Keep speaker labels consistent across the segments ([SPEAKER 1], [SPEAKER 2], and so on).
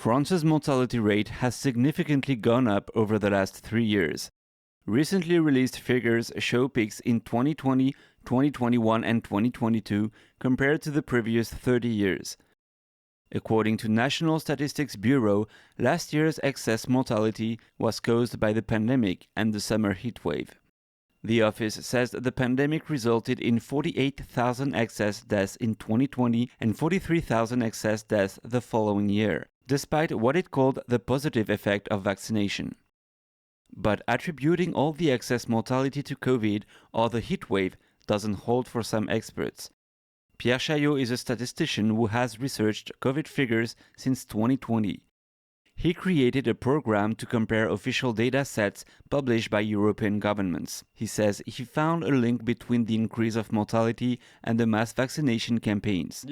[SPEAKER 1] France's mortality rate has significantly gone up over the last 3 years. Recently released figures show peaks in 2020, 2021 and 2022 compared to the previous 30 years. According to National Statistics Bureau, last year's excess mortality was caused by the pandemic and the summer heat wave. The office says the pandemic resulted in 48,000 excess deaths in 2020 and 43,000 excess deaths the following year, despite what it called the positive effect of vaccination. But attributing all the excess mortality to COVID or the heat wave doesn't hold for some experts. Pierre Chaillot is a statistician who has researched COVID figures since 2020. He created a program to compare official data sets published by European governments. He says he found a link between the increase of mortality and the mass vaccination campaigns.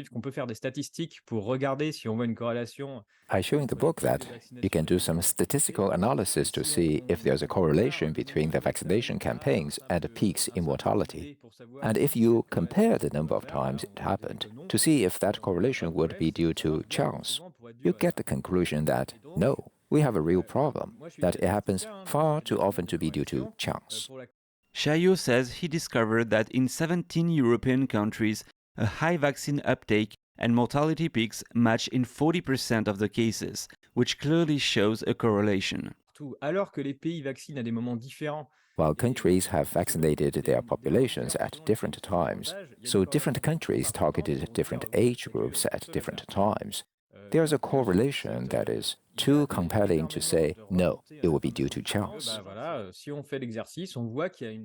[SPEAKER 2] I show in the book that you can do some statistical analysis to see if there's a correlation between the vaccination campaigns and the peaks in mortality. And if you compare the number of times it happened to see if that correlation would be due to chance, you get the conclusion that no, we have a real problem, that it happens far too often to be due to chance.
[SPEAKER 1] Chaillot says he discovered that in 17 European countries, a high vaccine uptake and mortality peaks match in 40% of the cases, which clearly shows a correlation.
[SPEAKER 2] While countries have vaccinated their populations at different times, so different countries targeted different age groups at different times, there's a correlation that is too compelling to say, no, it will be due to chance.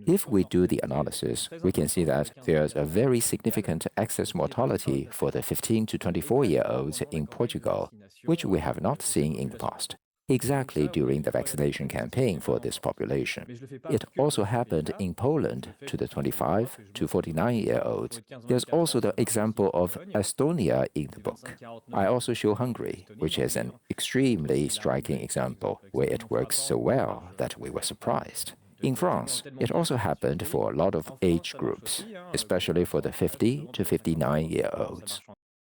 [SPEAKER 2] If we do the analysis, we can see that there's a very significant excess mortality for the 15 to 24-year-olds in Portugal, which we have not seen in the past, exactly during the vaccination campaign for this population. It also happened in Poland to the 25 to 49-year-olds. There's also the example of Estonia in the book. I also show Hungary, which is an extremely striking example where it works so well that we were surprised. In France, it also happened for a lot of age groups, especially for the 50 to 59-year-olds.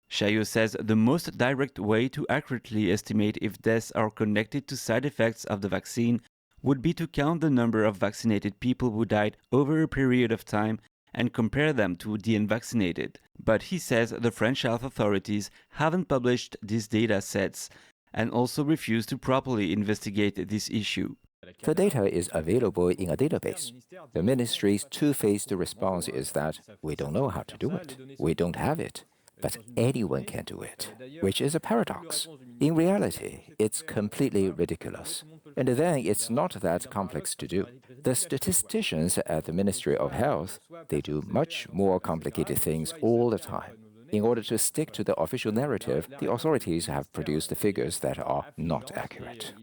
[SPEAKER 1] Chaillot says the most direct way to accurately estimate if deaths are connected to side effects of the vaccine would be to count the number of vaccinated people who died over a period of time and compare them to the unvaccinated. But he says the French health authorities haven't published these data sets and also refuse to properly investigate this issue.
[SPEAKER 2] The data is available in a database. The ministry's two-faced response is that we don't know how to do it. We don't have it. But anyone can do it, which is a paradox. In reality, it's completely ridiculous. And then it's not that complex to do. The statisticians at the Ministry of Health, they do much more complicated things all the time. In order to stick to the official narrative, the authorities have produced figures that are not accurate.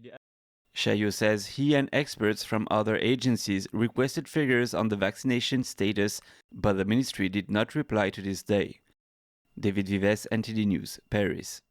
[SPEAKER 1] Chaillot says he and experts from other agencies requested figures on the vaccination status, but the ministry did not reply to this day. David Vives, NTD News, Paris.